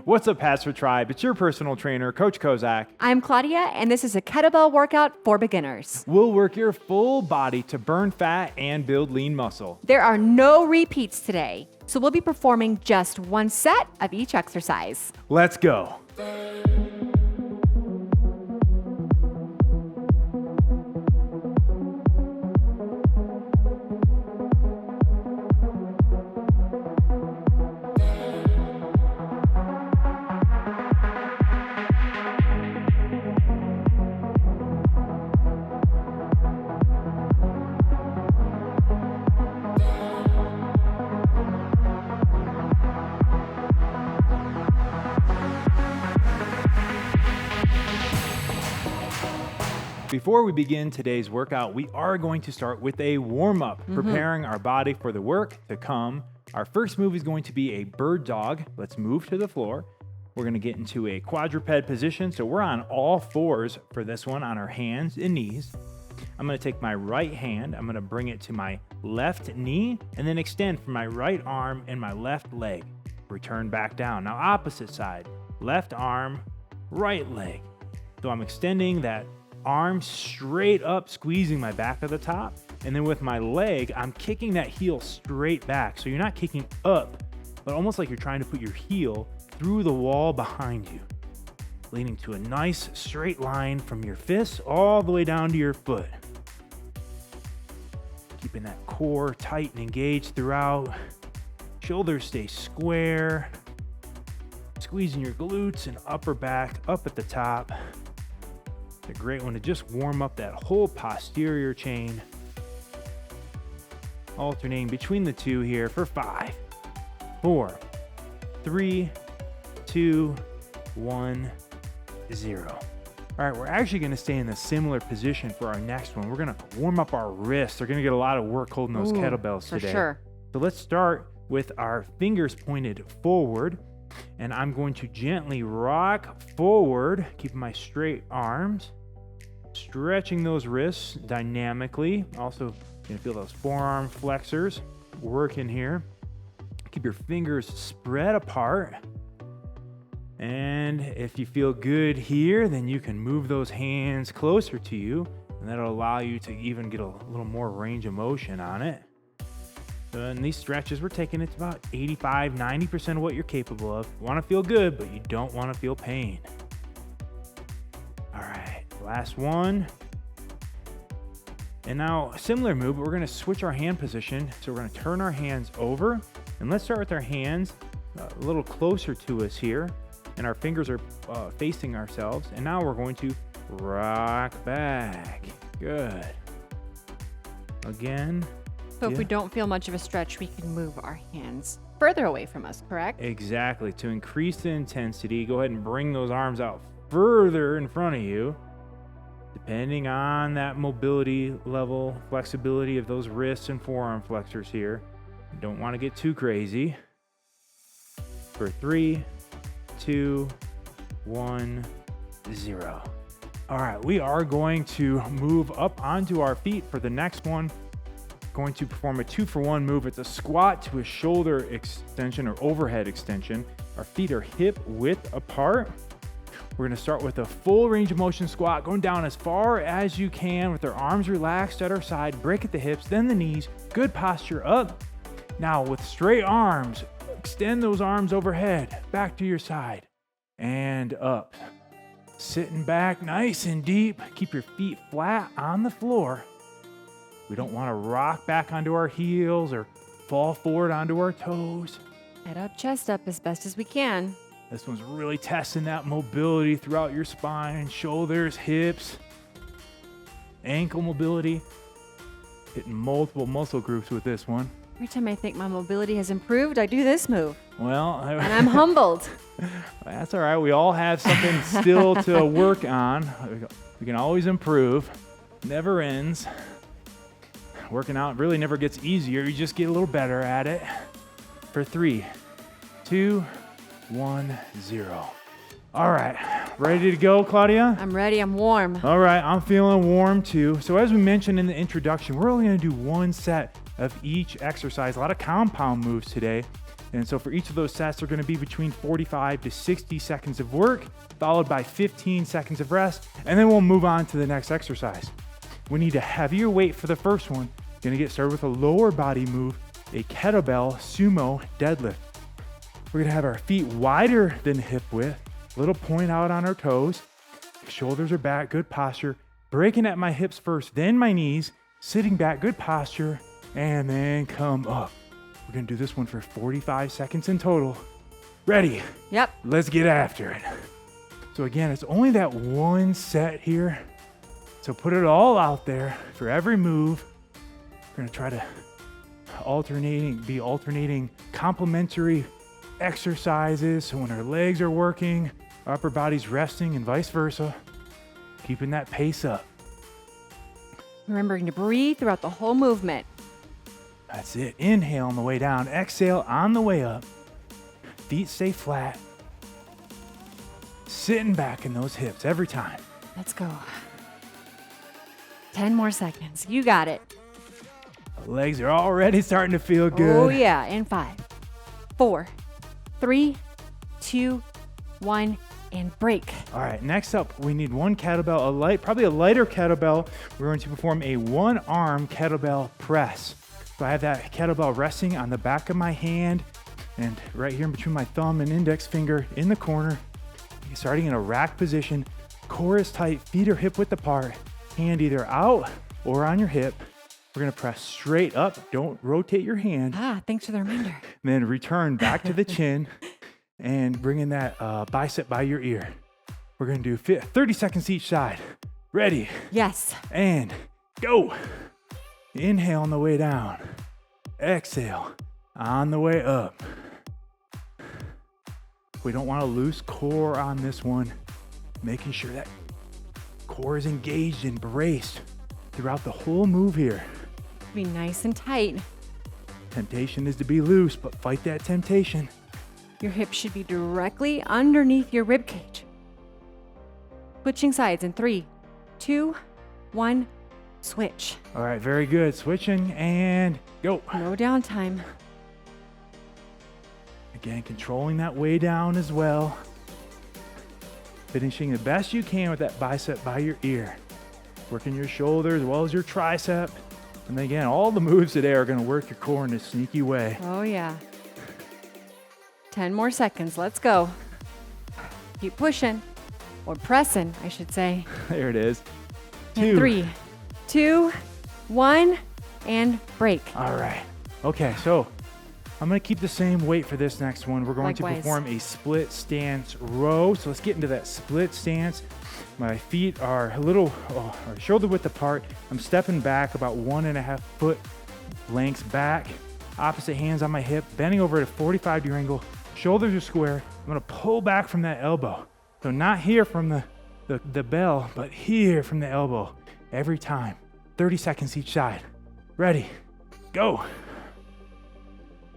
What's up, HASfit Tribe? It's your personal trainer, Coach Kozak. I'm Claudia, and this is a kettlebell workout for beginners. We'll work your full body to burn fat and build lean muscle. There are no repeats today, so we'll be performing just one set of each exercise. Let's go. Before we begin today's workout, we are going to start with a warm-up, preparing our body for the work to come. Our first move is going to be a bird dog. Let's move to the floor. We're going to get into a quadruped position. So we're on all fours for this one, on our hands and knees. I'm going to take my right hand, I'm going to bring it to my left knee, and then extend from my right arm and my left leg. Return back down. Now opposite side, left arm, right leg. So I'm extending that arm straight up, squeezing my back at the top. And then with my leg, I'm kicking that heel straight back. So you're not kicking up, but almost like you're trying to put your heel through the wall behind you, leading to a nice straight line from your fist all the way down to your foot. Keeping that core tight and engaged throughout. Shoulders stay square. Squeezing your glutes and upper back up at the top. It's a great one to just warm up that whole posterior chain. Alternating between the two here for 5, 4, 3, 2, 1, 0. All right, we're actually going to stay in a similar position for our next one. We're going to warm up our wrists. They're going to get a lot of work holding those kettlebells today. For sure. So let's start with our fingers pointed forward. And I'm going to gently rock forward, keeping my straight arms, stretching those wrists dynamically. Also, you're gonna feel those forearm flexors working here. Keep your fingers spread apart. And if you feel good here, then you can move those hands closer to you, and that'll allow you to even get a little more range of motion on it. In these stretches, we're taking it to about 85, 90% of what you're capable of. You want to feel good, but you don't want to feel pain. All right, last one. And now, similar move, but we're going to switch our hand position. So we're going to turn our hands over, and let's start with our hands a little closer to us here, and our fingers are facing ourselves. And now we're going to rock back. Good. Again. So if we don't feel much of a stretch, we can move our hands further away from us, correct? Exactly. To increase the intensity, go ahead and bring those arms out further in front of you. Depending on that mobility level, flexibility of those wrists and forearm flexors here. You don't want to get too crazy. For 3, 2, 1, 0. All right, we are going to move up onto our feet for the next one. Going to perform a 2-for-1 move. It's a squat to a shoulder extension or overhead extension. Our feet are hip width apart. We're going to start with a full range of motion squat, going down as far as you can with our arms relaxed at our side, break at the hips, then the knees. Good posture up. Now with straight arms, extend those arms overhead, back to your side, and up. Sitting back nice and deep. Keep your feet flat on the floor. We don't want to rock back onto our heels or fall forward onto our toes. Head up, chest up as best as we can. This one's really testing that mobility throughout your spine, shoulders, hips, ankle mobility. Hitting multiple muscle groups with this one. Every time I think my mobility has improved, I do this move. Well, and I'm humbled. That's all right. We all have something still to work on. We can always improve. Never ends. Working out really never gets easier. You just get a little better at it. For 3, 2, 1, 0. All right, ready to go, Claudia? I'm ready, I'm warm. All right, I'm feeling warm too. So as we mentioned in the introduction, we're only gonna do one set, of each exercise. A lot of compound moves today. And so for each of those sets, they're going to be between 45 to 60 seconds of work, followed by 15 seconds of rest, and then we'll move on to the next exercise. We need a heavier weight for the first one. Going to get started with a lower body move, a kettlebell sumo deadlift. We're going to have our feet wider than hip width, little point out on our toes, shoulders are back, good posture, breaking at my hips first, then my knees, sitting back, good posture, and then come up. We're gonna do this one for 45 seconds in total. Ready? Yep. Let's get after it. So again, it's only that one set here. So put it all out there for every move. We're gonna try to be alternating complementary exercises. So when our legs are working, our upper body's resting and vice versa. Keeping that pace up. Remembering to breathe throughout the whole movement. That's it. Inhale on the way down. Exhale on the way up. Feet stay flat. Sitting back in those hips every time. Let's go. 10 more seconds. You got it. The legs are already starting to feel good. Oh, yeah. In 5, 4, 3, 2, 1, and break. All right, next up, we need one kettlebell, probably a lighter kettlebell. We're going to perform a one-arm kettlebell press. So I have that kettlebell resting on the back of my hand and right here in between my thumb and index finger in the corner. Starting in a rack position, core is tight, feet are hip width apart, hand either out or on your hip. We're gonna press straight up, don't rotate your hand. Thanks for the reminder. Then return back to the chin and bring in that bicep by your ear. We're gonna do 30 seconds each side. Ready? Yes. And go. Inhale on the way down. Exhale on the way up. We don't want to lose core on this one. Making sure that core is engaged and braced throughout the whole move here. Be nice and tight. Temptation is to be loose, but fight that temptation. Your hips should be directly underneath your rib cage. Switching sides in 3, 2, 1, switch. All right, very good. Switching and go. No downtime. Again, controlling that way down as well. Finishing the best you can with that bicep by your ear. Working your shoulder as well as your tricep. And then again, all the moves today are going to work your core in a sneaky way. Oh, yeah. 10 more seconds. Let's go. Keep pushing. Or pressing, I should say. There it is. And 3, 2, 1, and break. All right. Okay, so I'm going to keep the same weight for this next one. We're going to perform a split stance row. So let's get into that split stance. My feet are a little shoulder width apart. I'm stepping back about 1.5 foot lengths back. Opposite hands on my hip, bending over at a 45-degree angle. Shoulders are square. I'm going to pull back from that elbow. So not here from the bell, but here from the elbow every time. 30 seconds each side. Ready, go.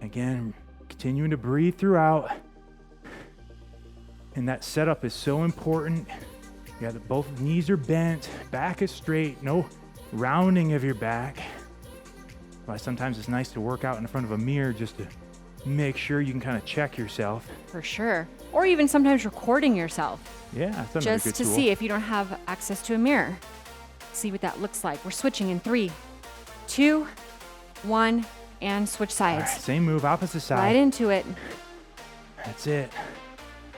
Again, continuing to breathe throughout. And that setup is so important. You got both knees are bent, back is straight, no rounding of your back. Why sometimes it's nice to work out in front of a mirror just to make sure you can kind of check yourself. For sure. Or even sometimes recording yourself. Yeah, that's another just good to tool. see if you don't have access to a mirror. See what that looks like. We're switching in 3, 2, 1, and switch sides. All right, same move, opposite side. Right into it. That's it.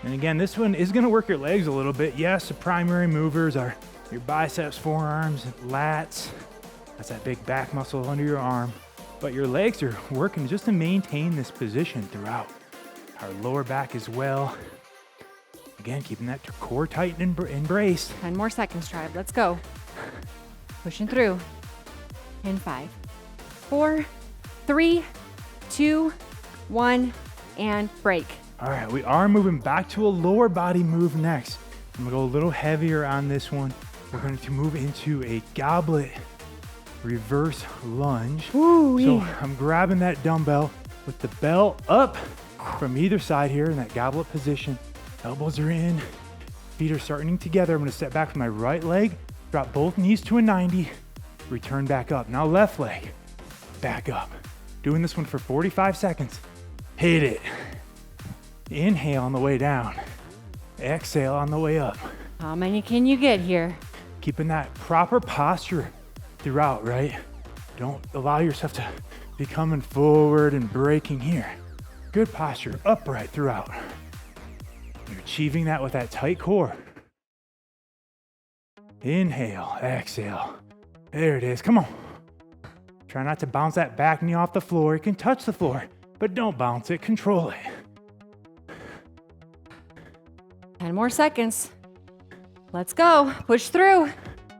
And again, this one is going to work your legs a little bit. Yes, the primary movers are your biceps, forearms, lats. That's that big back muscle under your arm. But your legs are working just to maintain this position throughout. Our lower back as well. Again, keeping that core tight and braced. 10 more seconds, tribe. Let's go. Pushing through. In 5, 4, 3, 2, 1, and break. All right, we are moving back to a lower body move next. I'm gonna go a little heavier on this one. We're going to move into a goblet reverse lunge. Ooh, so I'm grabbing that dumbbell with the bell up from either side here in that goblet position. Elbows are in, feet are starting together. I'm gonna step back from my right leg, drop both knees to a 90, return back up. Now left leg, back up. Doing this one for 45 seconds. Hit it. Inhale on the way down. Exhale on the way up. How many can you get here? Keeping that proper posture throughout, right? Don't allow yourself to be coming forward and breaking here. Good posture, upright throughout. You're achieving that with that tight core. Inhale, exhale. There it is, come on. Try not to bounce that back knee off the floor. You can touch the floor, but don't bounce it, control it. 10 more seconds. Let's go, push through.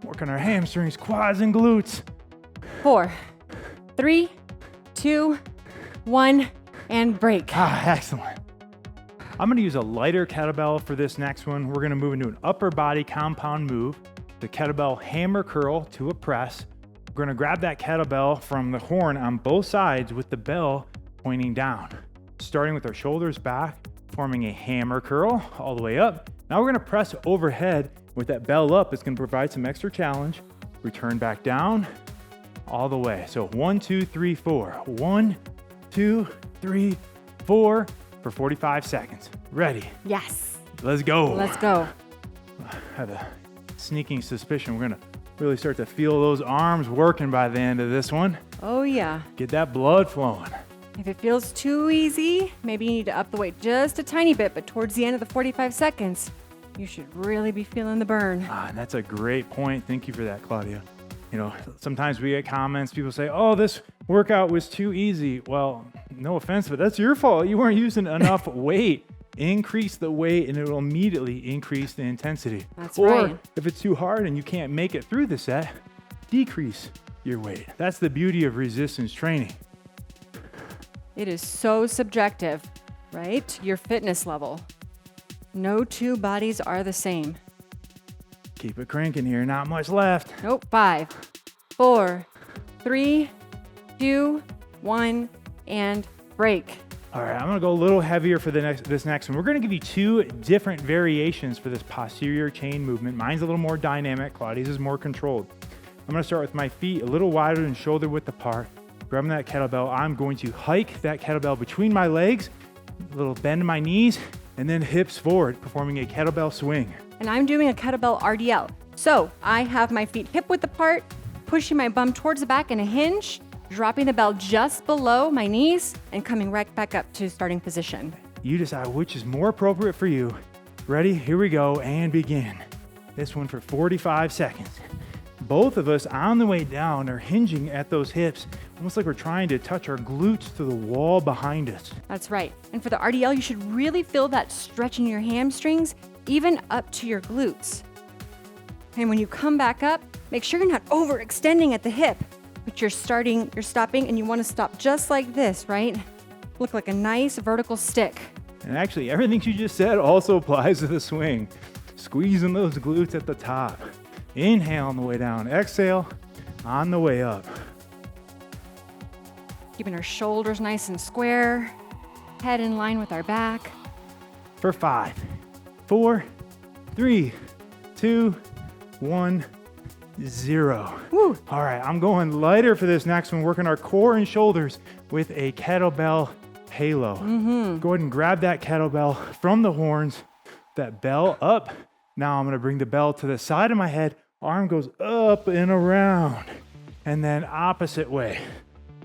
Working our hamstrings, quads, and glutes. 4, 3, 2, 1, and break. Excellent. I'm gonna use a lighter kettlebell for this next one. We're gonna move into an upper body compound move, the kettlebell hammer curl to a press. We're gonna grab that kettlebell from the horn on both sides with the bell pointing down. Starting with our shoulders back, forming a hammer curl all the way up. Now we're gonna press overhead with that bell up. It's gonna provide some extra challenge. Return back down all the way. So 1, 2, 3, 4. 1, 2, 3, 4 for 45 seconds. Ready? Yes. Let's go. Let's go. I have a sneaking suspicion we're gonna really start to feel those arms working by the end of this one. Oh yeah. Get that blood flowing. If it feels too easy, maybe you need to up the weight just a tiny bit, but towards the end of the 45 seconds, you should really be feeling the burn. And that's a great point. Thank you for that, Claudia. You know, sometimes we get comments, people say, oh, this workout was too easy. Well, no offense, but that's your fault. You weren't using enough weight. Increase the weight and it will immediately increase the intensity. That's right. Or if it's too hard and you can't make it through the set, decrease your weight. That's the beauty of resistance training. It is so subjective, right? Your fitness level. No two bodies are the same. Keep it cranking here, not much left. Nope. 5, 4, 3, 2, 1, and break. All right, I'm gonna go a little heavier for this next one. We're gonna give you 2 different variations for this posterior chain movement. Mine's a little more dynamic, Claudia's is more controlled. I'm gonna start with my feet a little wider than shoulder width apart. Grabbing that kettlebell, I'm going to hike that kettlebell between my legs, a little bend in my knees, and then hips forward, performing a kettlebell swing. And I'm doing a kettlebell RDL. So I have my feet hip width apart, pushing my bum towards the back in a hinge, dropping the bell just below my knees, and coming right back up to starting position. You decide which is more appropriate for you. Ready? Here we go, and begin. This one for 45 seconds. Both of us on the way down are hinging at those hips, almost like we're trying to touch our glutes to the wall behind us. That's right. And for the RDL, you should really feel that stretch in your hamstrings, even up to your glutes. And when you come back up, make sure you're not overextending at the hip, but you're stopping, and you want to stop just like this, right? Look like a nice vertical stick. And actually, everything you just said also applies to the swing. Squeezing those glutes at the top. Inhale on the way down, exhale on the way up. Keeping our shoulders nice and square, head in line with our back. For 5, 4, 3, 2, 1, 0. Woo. All right, I'm going lighter for this next one, working our core and shoulders with a kettlebell halo. Go ahead and grab that kettlebell from the horns, that bell up. Now I'm gonna bring the bell to the side of my head, arm goes up and around, and then opposite way.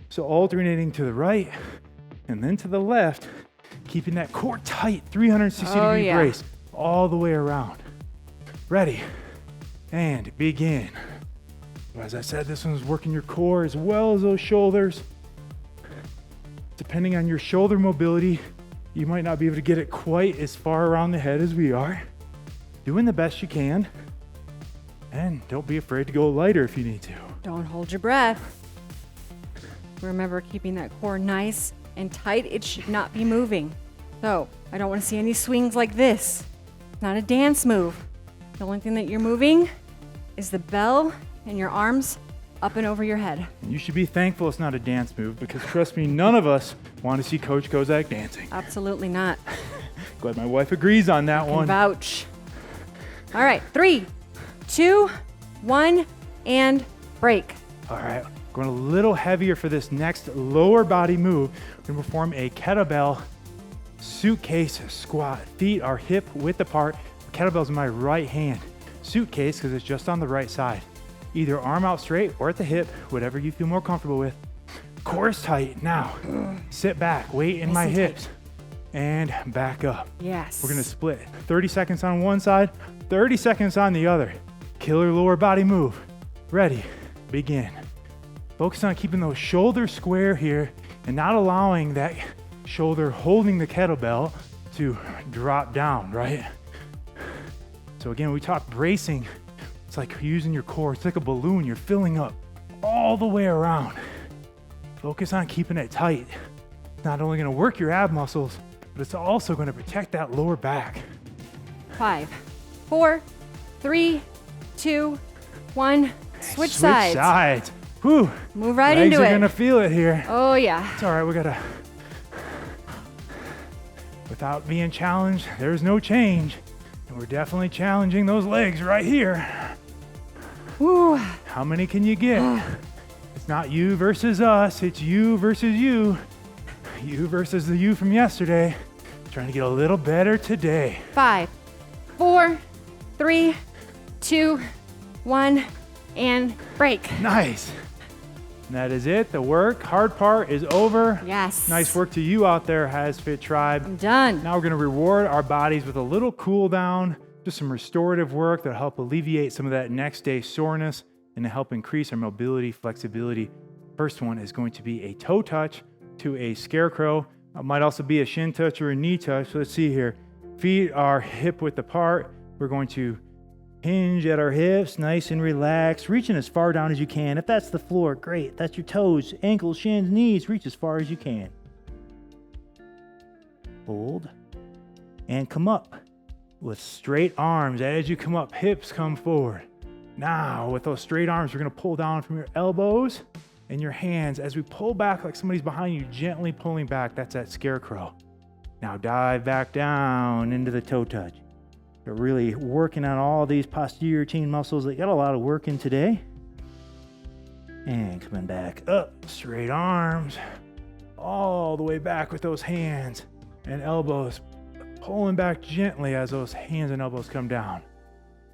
So alternating to the right and then to the left, keeping that core tight, 360 degree brace all the way around. Ready, and begin. As I said, this one's working your core as well as those shoulders. Depending on your shoulder mobility, you might not be able to get it quite as far around the head as we are. Doing the best you can, and don't be afraid to go lighter if you need to. Don't hold your breath. Remember, keeping that core nice and tight, it should not be moving. So I don't want to see any swings like this. It's not a dance move. The only thing that you're moving is the bell and your arms up and over your head. You should be thankful it's not a dance move, because trust me, none of us want to see Coach Kozak dancing. Absolutely not. Glad my wife agrees on that one. Vouch. All right, 3, 2, 1, and break. All right, Going a little heavier for this next lower body move. We're gonna perform a kettlebell suitcase squat. Feet are hip width apart. Kettlebell's in my right hand. Suitcase, because it's just on the right side. Either arm out straight or at the hip, whatever you feel more comfortable with. Core is tight. Now, sit back, weight in my hips, and back up. Yes. We're gonna split 30 seconds on one side, 30 seconds on the other. Killer lower body move. Ready, begin. Focus on keeping those shoulders square here and not allowing that shoulder holding the kettlebell to drop down, right? So again, we talk bracing. It's like using your core. It's like a balloon. You're filling up all the way around. Focus on keeping it tight. It's not only gonna work your ab muscles, but it's also gonna protect that lower back. 5, 4, 3, 2, 1. Switch sides. Switch sides. Whew. Move right Legs into are it. gonna feel it here. Oh yeah. It's all right, we gotta, without being challenged, there's no change. And we're definitely challenging those legs right here. Woo. How many can you get? It's not you versus us, it's you versus you. You versus the you from yesterday. Trying to get a little better today. 5, 4, 3, 2, 1, and break. Nice. And that is it. The work, hard part is over. Yes. Nice work to you out there, HASfit Tribe. I'm done. Now we're gonna reward our bodies with a little cool down, just some restorative work that'll help alleviate some of that next day soreness and to help increase our mobility, flexibility. First one is going to be a toe touch to a scarecrow. It might also be a shin touch or a knee touch. So let's see here. Feet are hip width apart. We're going to hinge at our hips, nice and relaxed, reaching as far down as you can. If that's the floor, great. If that's your toes, ankles, shins, knees, reach as far as you can. Hold and come up with straight arms. As you come up, hips come forward. Now, with those straight arms, we're gonna pull down from your elbows and your hands. As we pull back like somebody's behind you, gently pulling back, that's that scarecrow. Now dive back down into the toe touch. We're really working on all these posterior chain muscles that got a lot of work in today. And coming back up, straight arms, all the way back with those hands and elbows, pulling back gently as those hands and elbows come down.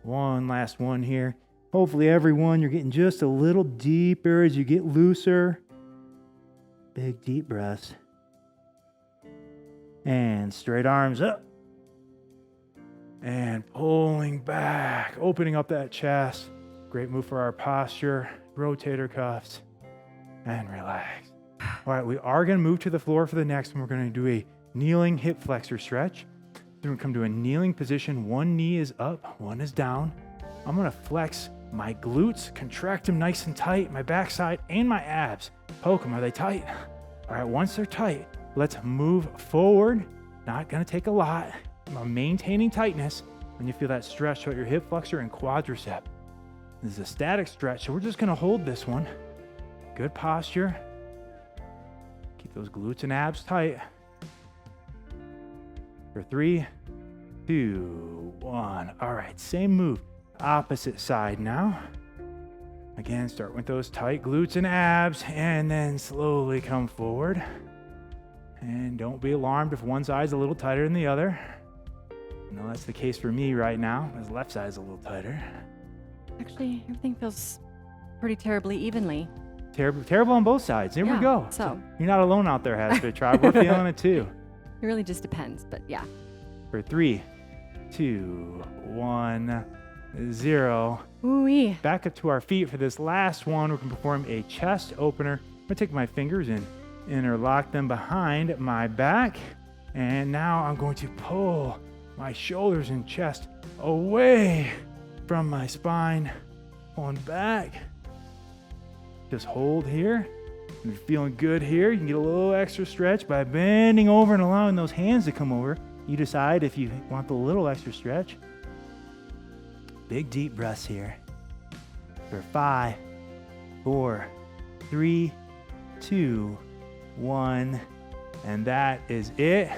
One last one here. Hopefully everyone, you're getting just a little deeper as you get looser. Big deep breaths. And straight arms up. And pulling back, opening up that chest. Great move for our posture. Rotator cuffs. And relax. All right, we are going to move to the floor for the next one. We're going to do a kneeling hip flexor stretch. Then we're going to come to a kneeling position. One knee is up, one is down. I'm going to flex my glutes, contract them nice and tight, my backside and my abs. Poke them. Are they tight? All right, once they're tight, let's move forward. Not going to take a lot. I'm maintaining tightness when you feel that stretch throughout your hip flexor and quadricep. This is a static stretch, so we're just going to hold this one. Good posture. Keep those glutes and abs tight. For 3, 2, 1. All right, same move. Opposite side now. Again, start with those tight glutes and abs, and then slowly come forward. And don't be alarmed if one side's a little tighter than the other. No, that's the case for me right now. His left side is a little tighter. Actually, everything feels pretty terribly evenly. Terrible on both sides. There we go. So you're not alone out there, HASfit Tribe. We're feeling it too. It really just depends, but yeah. For 3, 2, 1, 0. Ooh-wee. Back up to our feet for this last one. We're going to perform a chest opener. I'm going to take my fingers and interlock them behind my back. And now I'm going to pull my shoulders and chest away from my spine. Pulling back. Just hold here. If you're feeling good here, you can get a little extra stretch by bending over and allowing those hands to come over. You decide if you want the little extra stretch. Big deep breaths here. For 5, 4, 3, 2, 1. And that is it.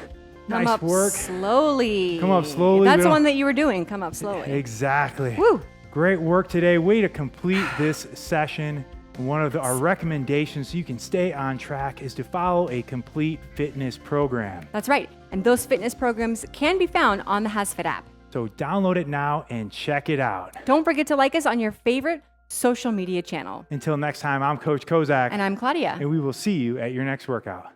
Come Nice up work. slowly. Come up slowly. That's the one that you were doing. Come up slowly. Exactly. Woo. Great work today. Way to complete this session. One of our recommendations so you can stay on track is to follow a complete fitness program. That's right. And those fitness programs can be found on the HASfit app. So download it now and check it out. Don't forget to like us on your favorite social media channel. Until next time, I'm Coach Kozak. And I'm Claudia. And we will see you at your next workout.